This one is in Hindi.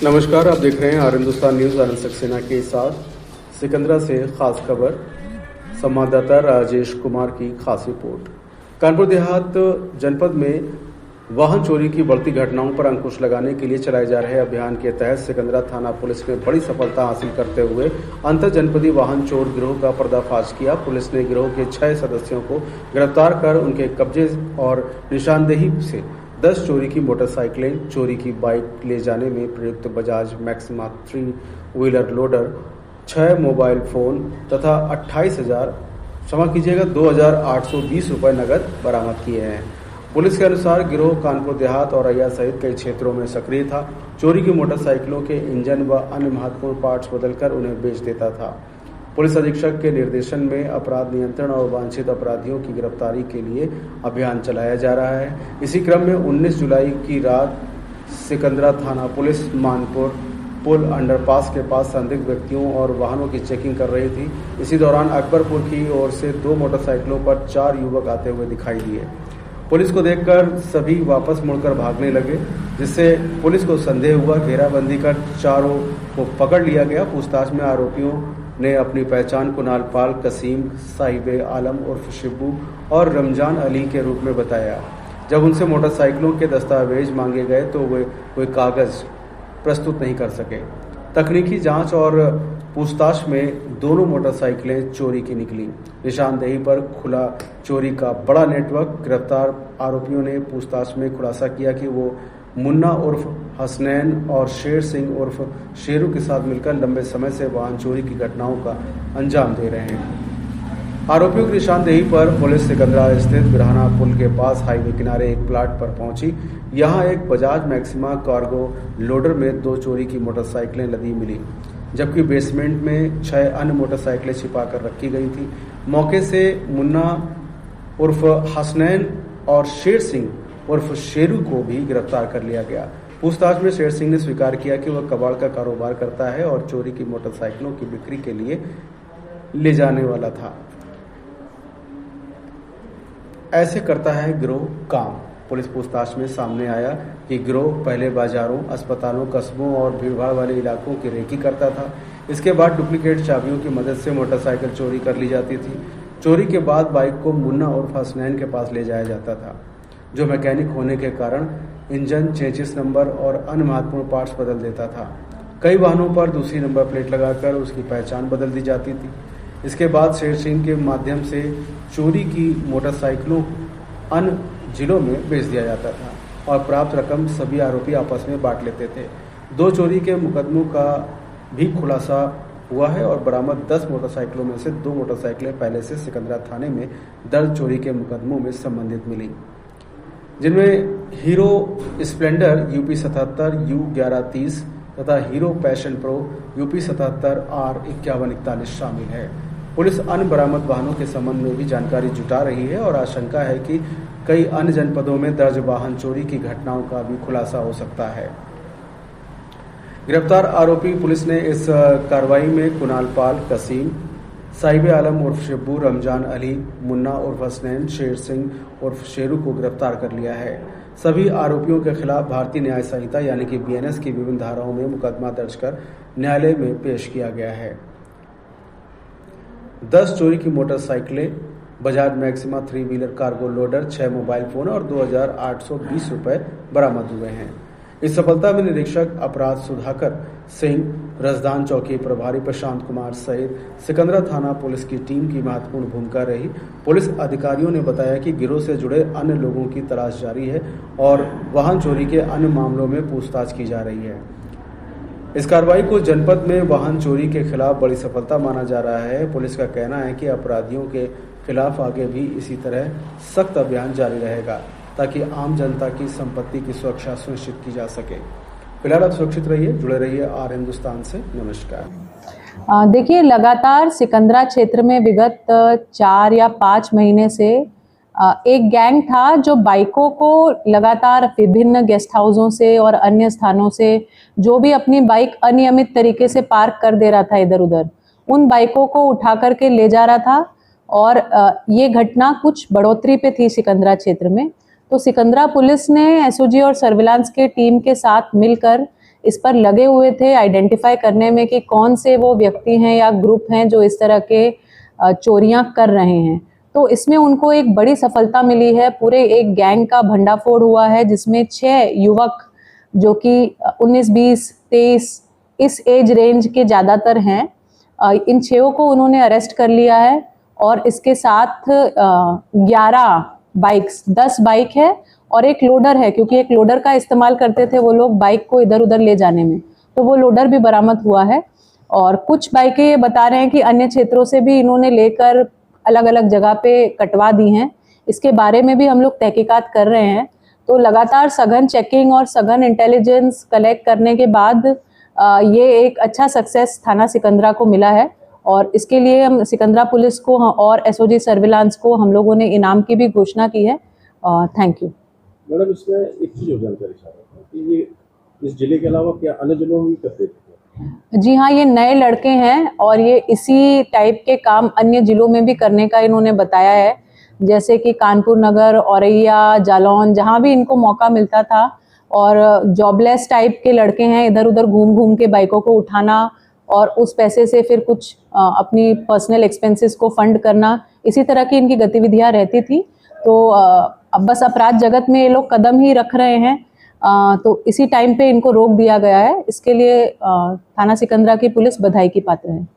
नमस्कार, आप देख रहे हैं आर हिंदुस्तान न्यूज़। आनंद सक्सेना के साथ सिकंदरा से खास खबर। संवाददाता राजेश कुमार की खास रिपोर्ट। कानपुर देहात जनपद में वाहन चोरी की बढ़ती घटनाओं पर अंकुश लगाने के लिए चलाए जा रहे अभियान के तहत सिकंदरा थाना पुलिस ने बड़ी सफलता हासिल करते हुए अंतर जनपदीय वाहन चोर गिरोह का पर्दाफाश किया। पुलिस ने गिरोह के 6 सदस्यों को गिरफ्तार कर उनके कब्जे और निशानदेही से 10 चोरी की मोटरसाइकिलें, चोरी की बाइक ले जाने में प्रयुक्त Bajaj maxima 3 wheeler loader, 6 mobile phone तथा 2,820 रुपए नगद बरामद किए हैं। पुलिस के अनुसार गिरोह कानपुर देहात और अय्या सहित कई क्षेत्रों में सक्रिय था। चोरी की मोटरसाइकिलों के इंजन व अन्य महत्वपूर्ण पार्ट्स बदलकर उन्हें बेच देता था। पुलिस अधीक्षक के निर्देशन में अपराध नियंत्रण और वांछित अपराधियों की गिरफ्तारी के लिए अभियान चलाया जा रहा है। इसी क्रम में 19 जुलाई की रात सिकंदरा थाना पुलिस मानपुर पुल अंडरपास के पास संदिग्ध व्यक्तियों और वाहनों की चेकिंग कर रही थी। इसी दौरान अकबरपुर की ओर से 2 मोटरसाइकिलों पर 4 युवक आते हुए दिखाई दिए। पुलिस को देखकर सभी वापस मुड़कर भागने लगे, जिससे पुलिस को संदेह हुआ। घेराबंदी कर चारों को पकड़ लिया गया। पूछताछ में आरोपियों ने अपनी पहचान कुणाल पाल, कसीम, साहिबे आलम उर्फ शिब्बू और रमजान अली के रूप में बताया। जब उनसे मोटरसाइकिलों के दस्तावेज मांगे गए तो वे कोई कागज प्रस्तुत नहीं कर सके। तकनीकी जांच और पूछताछ में दोनों मोटरसाइकिलें चोरी की निकली। निशानदेही पर खुला चोरी का बड़ा नेटवर्क। गिरफ्तार आरोपियों ने पूछताछ में खुलासा किया कि वो मुन्ना उर्फ हसनैन और शेर सिंह उर्फ शेरू के साथ मिलकर लंबे समय से वाहन चोरी की घटनाओं का अंजाम दे रहे हैं। आरोपियों की निशानदेही पर पुलिस सिकंदरा स्थित बिरहाना पुल के पास हाईवे किनारे एक प्लाट पर पहुंची। यहां एक बजाज मैक्सिमा कार्गो लोडर में 2 चोरी की मोटरसाइकिलें लदी मिली, जबकि बेसमेंट में 6 अन्य मोटरसाइकिलें छिपाकर रखी गई थी। मौके से मुन्ना उर्फ हसनैन और शेर सिंह उर्फ शेरू को भी गिरफ्तार कर लिया गया। पूछताछ में शेर सिंह ने स्वीकार किया कि वह कबाड़ का कारोबार करता है और चोरी की मोटरसाइकिलों की बिक्री के लिए ले जाने वाला था। ऐसे करता है गिरोह काम। पुलिस पूछताछ में सामने आया कि गिरोह पहले बाजारों, अस्पतालों, कस्बों और भीड़भाड़ वाले इलाकों की रेकी करता था। इसके बाद डुप्लीकेट चाबियों की मदद से मोटरसाइकिल चोरी कर ली जाती थी। चोरी के बाद बाइक को मुन्ना उर्फ हसनैन के पास ले जाया जाता था, जो मैकेनिक होने के कारण इंजन, चेसिस नंबर और अन्य महत्वपूर्ण पार्ट्स बदल देता था। कई वाहनों पर दूसरी नंबर प्लेट लगाकर उसकी पहचान बदल दी जाती थी। इसके बाद शेर सिंह के माध्यम से चोरी की मोटरसाइकिलों अन्य जिलों में बेच दिया जाता था और प्राप्त रकम सभी आरोपी आपस में बांट लेते थे। 2 चोरी के मुकदमों का भी खुलासा हुआ है और बरामद 10 मोटरसाइकिलों में से 2 मोटरसाइकिलें पहले से सिकंदरा थाने में दर्ज चोरी के मुकदमों में संबंधित मिली, जिनमें हीरो स्प्लेंडर यूपी 77 U1130 तथा hero passion pro UP 77 R5141 शामिल है। पुलिस अन्य बरामद वाहनों के संबंध में भी जानकारी जुटा रही है और आशंका है कि कई अन्य जनपदों में दर्ज वाहन चोरी की घटनाओं का भी खुलासा हो सकता है। गिरफ्तार आरोपी पुलिस ने इस कार्रवाई में कुणाल पाल, कसीम, साहिबे आलम उर्फ शिब्बू, रमजान अली, मुन्ना उर्फ हसनैन, शेर सिंह उर्फ शेरू को गिरफ्तार कर लिया है। सभी आरोपियों के खिलाफ भारतीय न्याय संहिता यानी कि BNS की विभिन्न धाराओं में मुकदमा दर्ज कर न्यायालय में पेश किया गया है। 10 चोरी की मोटरसाइकिलें, Bajaj maxima 3 wheeler cargo loader, 6 mobile phone और 2,820 रुपए बरामद हुए हैं। इस सफलता में निरीक्षक अपराध सुधाकर सिंह, रसदान चौकी प्रभारी प्रशांत कुमार सहित सिकंदरा थाना पुलिस की टीम की महत्वपूर्ण भूमिका रही। पुलिस अधिकारियों ने बताया कि गिरोह से जुड़े अन्य लोगों की तलाश जारी है और वाहन चोरी के अन्य मामलों में पूछताछ की जा रही है। इस कार्रवाई को जनपद में वाहन चोरी के खिलाफ बड़ी सफलता माना जा रहा है। पुलिस का कहना है कि अपराधियों के खिलाफ आगे भी इसी तरह सख्त अभियान जारी रहेगा ताकि आम जनता की संपत्ति की सुरक्षा सुनिश्चित की जा सके। फिलहाल आप सुरक्षित रहिए, जुड़े रहिए आर हिंदुस्तान से। नमस्कार। देखिए, लगातार सिकंदरा क्षेत्र में विगत 4 या 5 महीने से एक गैंग था जो बाइकों को लगातार विभिन्न गेस्ट हाउसों से और अन्य स्थानों से जो भी अपनी बाइक अनियमित तरीके से पार्क कर दे रहा था इधर उधर, उन बाइकों को उठा करके ले जा रहा था। और ये घटना कुछ बढ़ोतरी पे थी सिकंदरा क्षेत्र में। तो सिकंदरा पुलिस ने SOG और सर्विलांस के टीम के साथ मिलकर इस पर लगे हुए थे आइडेंटिफाई करने में कि कौन से वो व्यक्ति हैं या ग्रुप हैं जो इस तरह के चोरियां कर रहे हैं। तो इसमें उनको एक बड़ी सफलता मिली है। पूरे एक गैंग का भंडाफोड़ हुआ है जिसमें 6 युवक जो कि 19, 20, 23 इस एज रेंज के ज़्यादातर हैं, इन 6 को उन्होंने अरेस्ट कर लिया है और इसके साथ 11 बाइक्स, 10 बाइक है और एक लोडर है, क्योंकि एक लोडर का इस्तेमाल करते थे वो लोग बाइक को इधर उधर ले जाने में, तो वो लोडर भी बरामद हुआ है। और कुछ बाइकें ये बता रहे हैं कि अन्य क्षेत्रों से भी इन्होंने लेकर अलग अलग जगह पे कटवा दी हैं। इसके बारे में भी हम लोग तहकीकात कर रहे हैं। तो लगातार सघन चेकिंग और सघन इंटेलिजेंस कलेक्ट करने के बाद ये एक अच्छा सक्सेस थाना सिकंदरा को मिला है और इसके लिए हम सिकंदरा पुलिस को और एसओजी सर्विलांस को हम लोगों ने इनाम की भी घोषणा की है। Thank you madam. इसमें एक चीज़ और जानकारी चाहता हूँ कि ये इस जिले के अलावा क्या अन्य जिलों में भी करते थे? जी हाँ, ये नए लड़के हैं और ये इसी टाइप के काम अन्य जिलों में भी करने का इन्होंने बताया है, जैसे कि कानपुर नगर, औरैया, जालौन, जहाँ भी इनको मौका मिलता था। और जॉबलेस टाइप के लड़के हैं, इधर उधर घूम घूम के बाइकों को उठाना और उस पैसे से फिर कुछ अपनी पर्सनल एक्सपेंसेस को फंड करना, इसी तरह की इनकी गतिविधियां रहती थी। तो अब बस अपराध जगत में ये लोग कदम ही रख रहे हैं, तो इसी टाइम पे इनको रोक दिया गया है। इसके लिए थाना सिकंदरा की पुलिस बधाई की पात्र है।